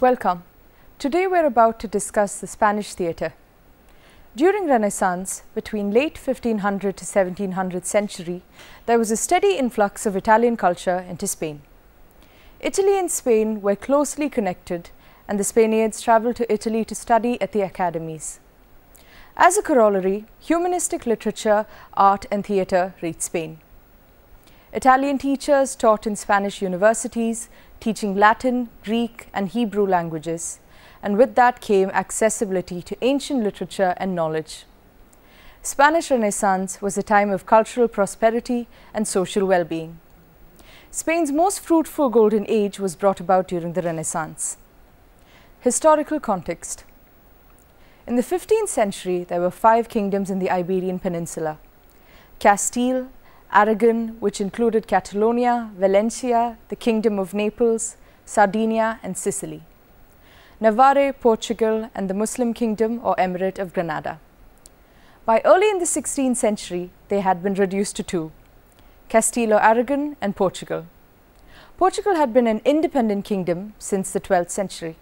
Welcome. Today we're about to discuss the Spanish theatre. During Renaissance, between late 1500 to 1700th century, there was a steady influx of Italian culture into Spain. Italy and Spain were closely connected, and the Spaniards travelled to Italy to study at the academies. As a corollary, humanistic literature, art and theatre reached Spain. Italian teachers taught in Spanish universities, teaching Latin, Greek and Hebrew languages, and with that came accessibility to ancient literature and knowledge. Spanish Renaissance was a time of cultural prosperity and social well-being. Spain's most fruitful golden age was brought about during the Renaissance. Historical context. In the 15th century, there were 5 kingdoms in the Iberian Peninsula: Castile, Aragon, which included Catalonia, Valencia, the Kingdom of Naples, Sardinia and Sicily; Navarre, Portugal, and the Muslim Kingdom or Emirate of Granada. By early in the 16th century, they had been reduced to 2, Castile or Aragon and Portugal. Portugal had been an independent kingdom since the 12th century.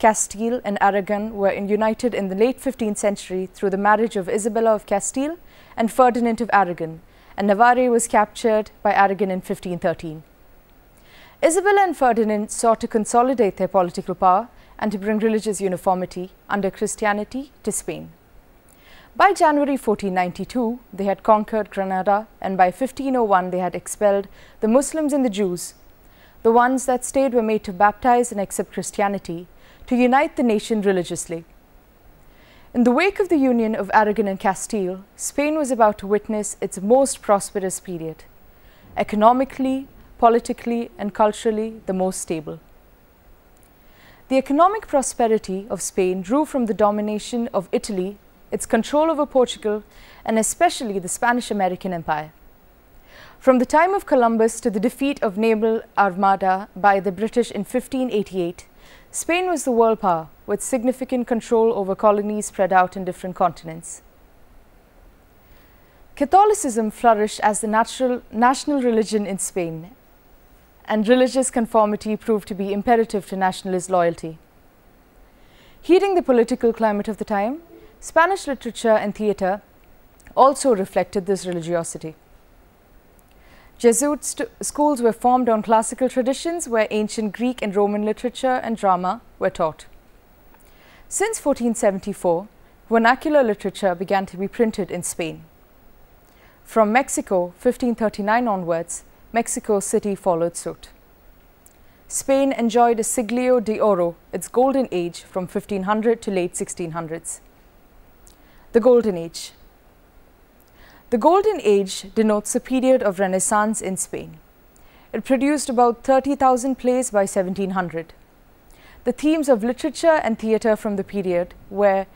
Castile and Aragon were united in the late 15th century through the marriage of Isabella of Castile and Ferdinand of Aragon, and Navarre was captured by Aragon in 1513. Isabella and Ferdinand sought to consolidate their political power and to bring religious uniformity under Christianity to Spain. By January 1492, they had conquered Granada, and by 1501 they had expelled the Muslims and the Jews. The ones that stayed were made to baptize and accept Christianity, to unite the nation religiously. In the wake of the union of Aragon and Castile, Spain was about to witness its most prosperous period, economically, politically and culturally the most stable. The economic prosperity of Spain drew from the domination of Italy, its control over Portugal, and especially the Spanish-American Empire. From the time of Columbus to the defeat of Naval Armada by the British in 1588, Spain was the world power, with significant control over colonies spread out in different continents. Catholicism flourished as the national religion in Spain, and religious conformity proved to be imperative to nationalist loyalty. Heeding the political climate of the time, Spanish literature and theatre also reflected this religiosity. Jesuit schools were formed on classical traditions where ancient Greek and Roman literature and drama were taught. Since 1474, vernacular literature began to be printed in Spain. From Mexico, 1539 onwards, Mexico City followed suit. Spain enjoyed a siglo de oro, its golden age, from 1500 to late 1600s. The Golden Age. The Golden Age denotes a period of Renaissance in Spain. It produced about 30,000 plays by 1700. The themes of literature and theatre from the period were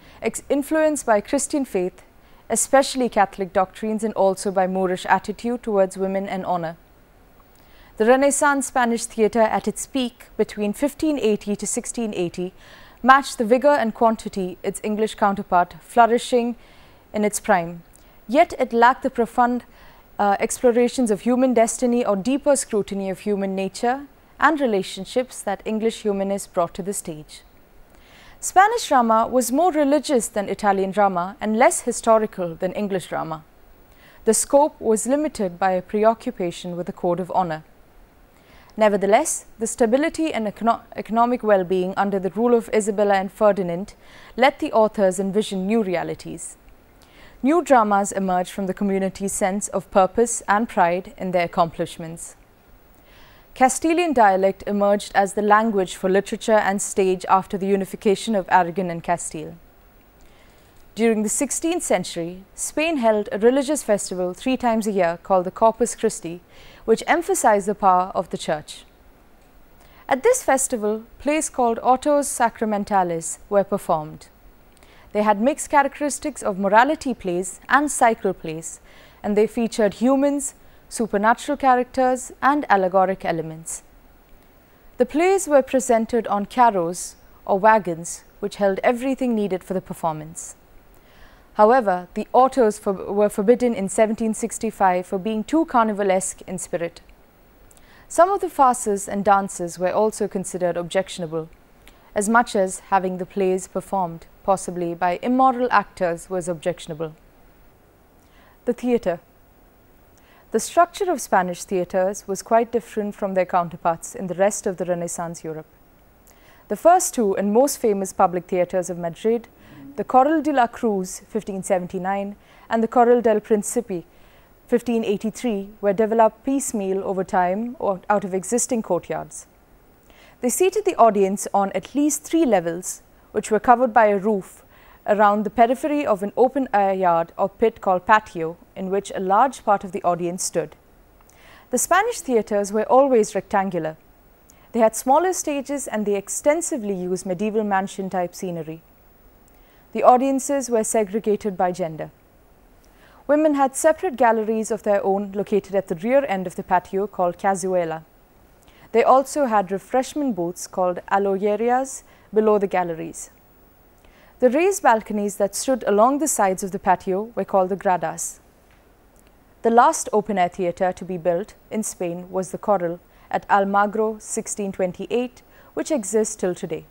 influenced by Christian faith, especially Catholic doctrines, and also by Moorish attitude towards women and honor. The Renaissance Spanish theatre at its peak between 1580 to 1680 matched the vigor and quantity its English counterpart, flourishing in its prime. Yet it lacked the profound explorations of human destiny or deeper scrutiny of human nature and relationships that English humanists brought to the stage. Spanish drama was more religious than Italian drama and less historical than English drama. The scope was limited by a preoccupation with the code of honor. Nevertheless, the stability and economic well-being under the rule of Isabella and Ferdinand let the authors envision new realities. New dramas emerged from the community's sense of purpose and pride in their accomplishments. Castilian dialect emerged as the language for literature and stage after the unification of Aragon and Castile. During the 16th century, Spain held a religious festival 3 times a year called the Corpus Christi, which emphasized the power of the church. At this festival, plays called autos sacramentales were performed. They had mixed characteristics of morality plays and cycle plays, and they featured humans, supernatural characters, and allegoric elements. The plays were presented on carros or wagons, which held everything needed for the performance. However, the autos were forbidden in 1765 for being too carnivalesque in spirit. Some of the farces and dances were also considered objectionable, as much as having the plays performed, possibly by immoral actors, was objectionable. The theatre. The structure of Spanish theatres was quite different from their counterparts in the rest of the Renaissance Europe. The first two and most famous public theatres of Madrid, the Corral de la Cruz, 1579, and the Corral del Principe, 1583, were developed piecemeal over time or out of existing courtyards. They seated the audience on at least 3 levels, which were covered by a roof around the periphery of an open-air yard or pit called patio, in which a large part of the audience stood. The Spanish theatres were always rectangular. They had smaller stages and they extensively used medieval mansion-type scenery. The audiences were segregated by gender. Women had separate galleries of their own located at the rear end of the patio called cazuela. They also had refreshment booths called aloyerias below the galleries. The raised balconies that stood along the sides of the patio were called the gradas. The last open-air theatre to be built in Spain was the Corral at Almagro, 1628, which exists till today.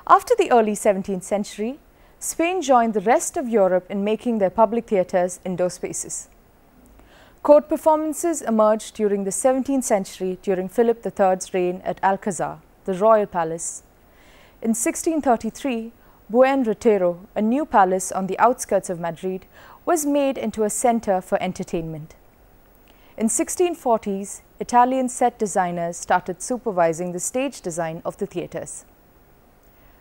After the early 17th century, Spain joined the rest of Europe in making their public theatres indoor spaces. Court performances emerged during the 17th century during Philip III's reign at Alcazar, the royal palace. In 1633, Buen Retiro, a new palace on the outskirts of Madrid, was made into a centre for entertainment. In 1640s, Italian set designers started supervising the stage design of the theatres.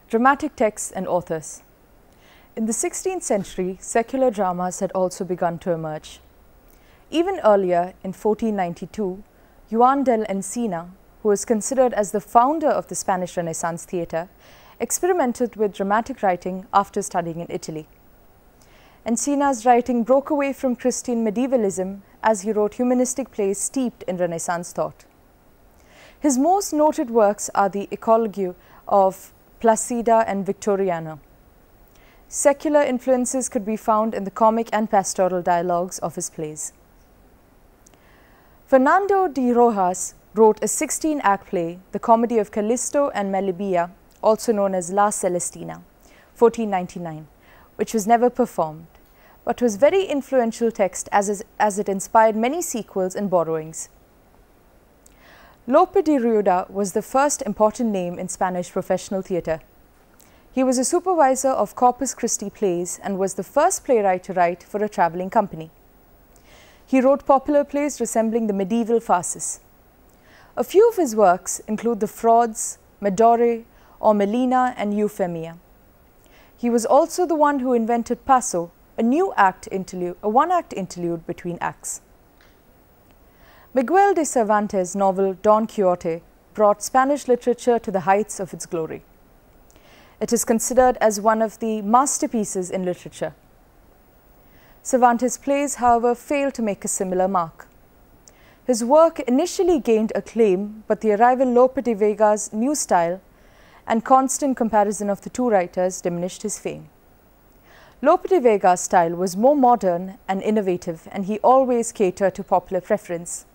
Dramatic texts and authors. In the 16th century, secular dramas had also begun to emerge. Even earlier, in 1492, Juan del Encina, who is considered as the founder of the Spanish Renaissance theatre, experimented with dramatic writing after studying in Italy. Encina's writing broke away from Christian medievalism as he wrote humanistic plays steeped in Renaissance thought. His most noted works are the Ecologue of Placida and Victoriano. Secular influences could be found in the comic and pastoral dialogues of his plays. Fernando de Rojas wrote a 16-act play, The Comedy of Callisto and Melibea, also known as La Celestina, 1499, which was never performed, but was very influential text as it inspired many sequels and borrowings. Lope de Rueda was the first important name in Spanish professional theatre. He was a supervisor of Corpus Christi plays and was the first playwright to write for a travelling company. He wrote popular plays resembling the medieval farces. A few of his works include The Frauds, Medore, or Melina and Euphemia. He was also the one who invented Paso, a one-act interlude between acts. Miguel de Cervantes' novel Don Quixote brought Spanish literature to the heights of its glory. It is considered as one of the masterpieces in literature. Cervantes' plays, however, failed to make a similar mark. His work initially gained acclaim, but the arrival of Lope de Vega's new style and constant comparison of the two writers diminished his fame. Lope de Vega's style was more modern and innovative, and he always catered to popular preference.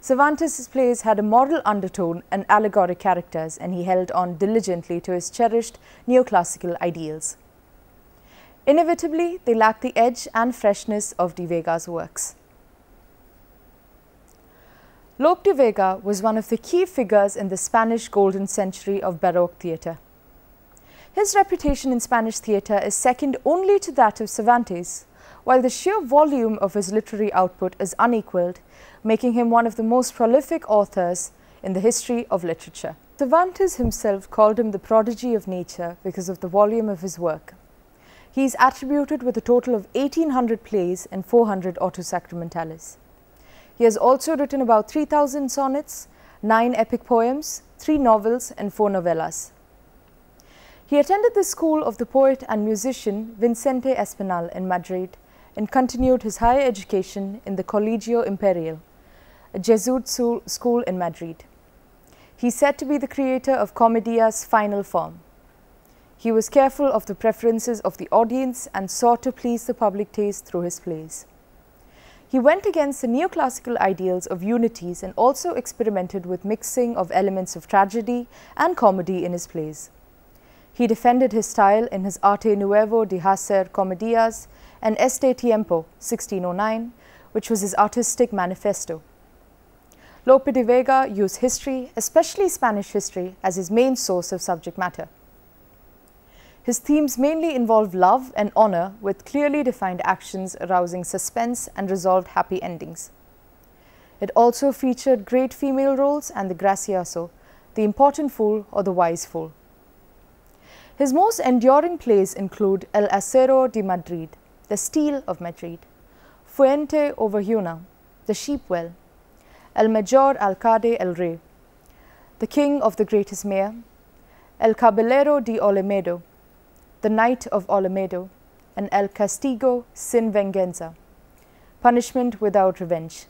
Cervantes' plays had a moral undertone and allegoric characters, and he held on diligently to his cherished neoclassical ideals. Inevitably, they lacked the edge and freshness of de Vega's works. Lope de Vega was one of the key figures in the Spanish golden century of Baroque theatre. His reputation in Spanish theatre is second only to that of Cervantes, while the sheer volume of his literary output is unequaled, making him one of the most prolific authors in the history of literature. Cervantes himself called him the prodigy of nature because of the volume of his work. He is attributed with a total of 1,800 plays and 400 autosacramentales. He has also written about 3,000 sonnets, 9 epic poems, 3 novels and 4 novellas. He attended the school of the poet and musician Vicente Espinal in Madrid and continued his higher education in the Colegio Imperial, a Jesuit school in Madrid. He is said to be the creator of Comedia's final form. He was careful of the preferences of the audience and sought to please the public taste through his plays. He went against the neoclassical ideals of unities and also experimented with mixing of elements of tragedy and comedy in his plays. He defended his style in his Arte Nuevo de Hacer Comedias and Este Tiempo, 1609, which was his artistic manifesto. Lope de Vega used history, especially Spanish history, as his main source of subject matter. His themes mainly involved love and honor, with clearly defined actions arousing suspense and resolved happy endings. It also featured great female roles and the gracioso, the important fool or the wise fool. His most enduring plays include El Acero de Madrid, The Steel of Madrid, Fuente Ovejuna, The Sheep Well, El Mayor Alcalde el Rey, The King of the Greatest Mayor, El Caballero de Olmedo, The Knight of Olmedo, and El Castigo sin Venganza, Punishment Without Revenge.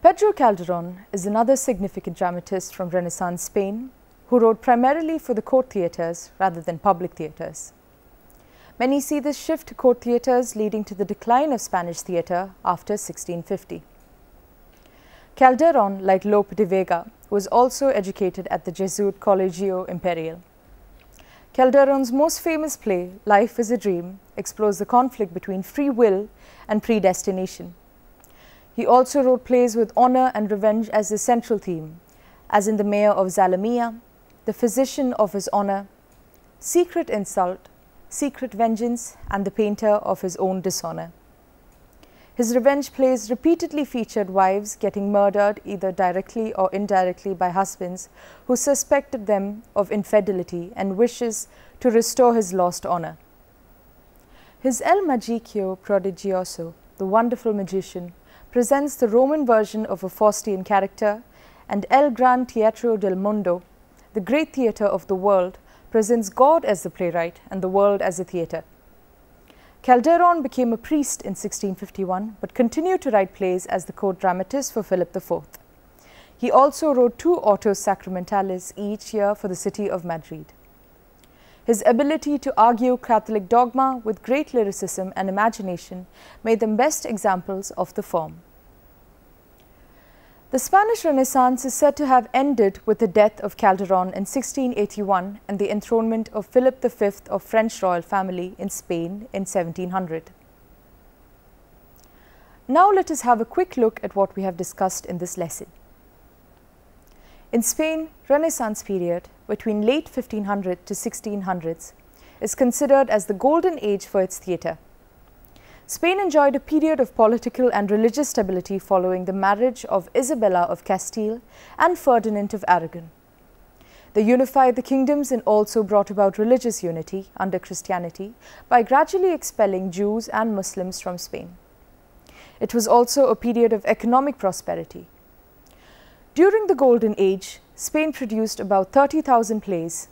Pedro Calderón is another significant dramatist from Renaissance Spain who wrote primarily for the court theatres rather than public theatres. Many see this shift to court theatres leading to the decline of Spanish theatre after 1650. Calderón, like Lope de Vega, was also educated at the Jesuit Colegio Imperial. Calderón's most famous play, Life is a Dream, explores the conflict between free will and predestination. He also wrote plays with honor and revenge as the central theme, as in The Mayor of Zalamea, The Physician of His Honor, Secret Insult, Secret Vengeance, and The Painter of His Own Dishonor. His revenge plays repeatedly featured wives getting murdered either directly or indirectly by husbands who suspected them of infidelity and wishes to restore his lost honor. His El Magicio Prodigioso, The Wonderful Magician, presents the Roman version of a Faustian character, and El Gran Teatro del Mundo, The Great Theatre of the World, presents God as the playwright and the world as a theatre. Calderón became a priest in 1651 but continued to write plays as the court dramatist for Philip IV. He also wrote 2 autos sacramentales each year for the city of Madrid. His ability to argue Catholic dogma with great lyricism and imagination made them best examples of the form. The Spanish Renaissance is said to have ended with the death of Calderón in 1681 and the enthronement of Philip V of French royal family in Spain in 1700. Now let us have a quick look at what we have discussed in this lesson. In Spain, Renaissance period, between late 1500 to 1600s, is considered as the golden age for its theatre. Spain enjoyed a period of political and religious stability following the marriage of Isabella of Castile and Ferdinand of Aragon. They unified the kingdoms and also brought about religious unity under Christianity by gradually expelling Jews and Muslims from Spain. It was also a period of economic prosperity. During the Golden Age, Spain produced about 30,000 plays,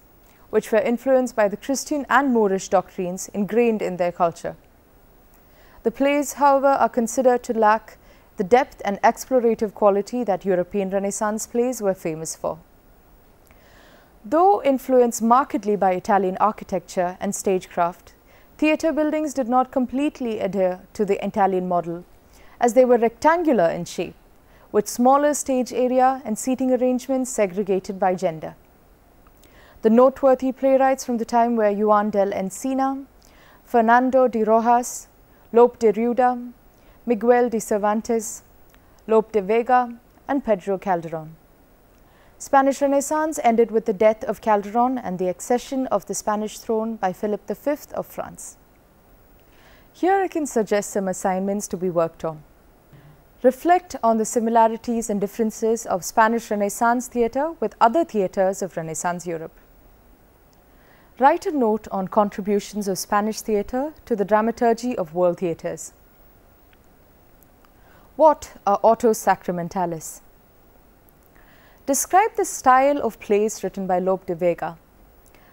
which were influenced by the Christian and Moorish doctrines ingrained in their culture. The plays, however, are considered to lack the depth and explorative quality that European Renaissance plays were famous for. Though influenced markedly by Italian architecture and stagecraft, theatre buildings did not completely adhere to the Italian model, as they were rectangular in shape, with smaller stage area and seating arrangements segregated by gender. The noteworthy playwrights from the time were Juan del Encina, Fernando de Rojas, Lope de Rueda, Miguel de Cervantes, Lope de Vega, and Pedro Calderón. Spanish Renaissance ended with the death of Calderón and the accession of the Spanish throne by Philip V of France. Here I can suggest some assignments to be worked on. Reflect on the similarities and differences of Spanish Renaissance theatre with other theatres of Renaissance Europe. Write a note on contributions of Spanish theatre to the dramaturgy of world theatres. What are autos sacramentales? Describe the style of plays written by Lope de Vega.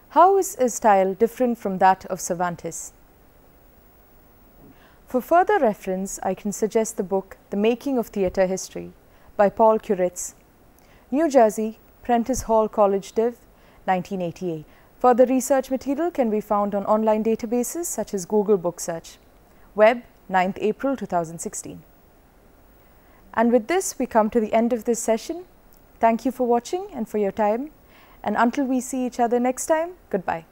How is his style different from that of Cervantes? For further reference, I can suggest the book The Making of Theatre History by Paul Curitz, New Jersey, Prentice Hall College Div, 1988. Further research material can be found on online databases such as Google Book Search. Web, 9th April 2016. And with this, we come to the end of this session. Thank you for watching and for your time. And until we see each other next time, goodbye.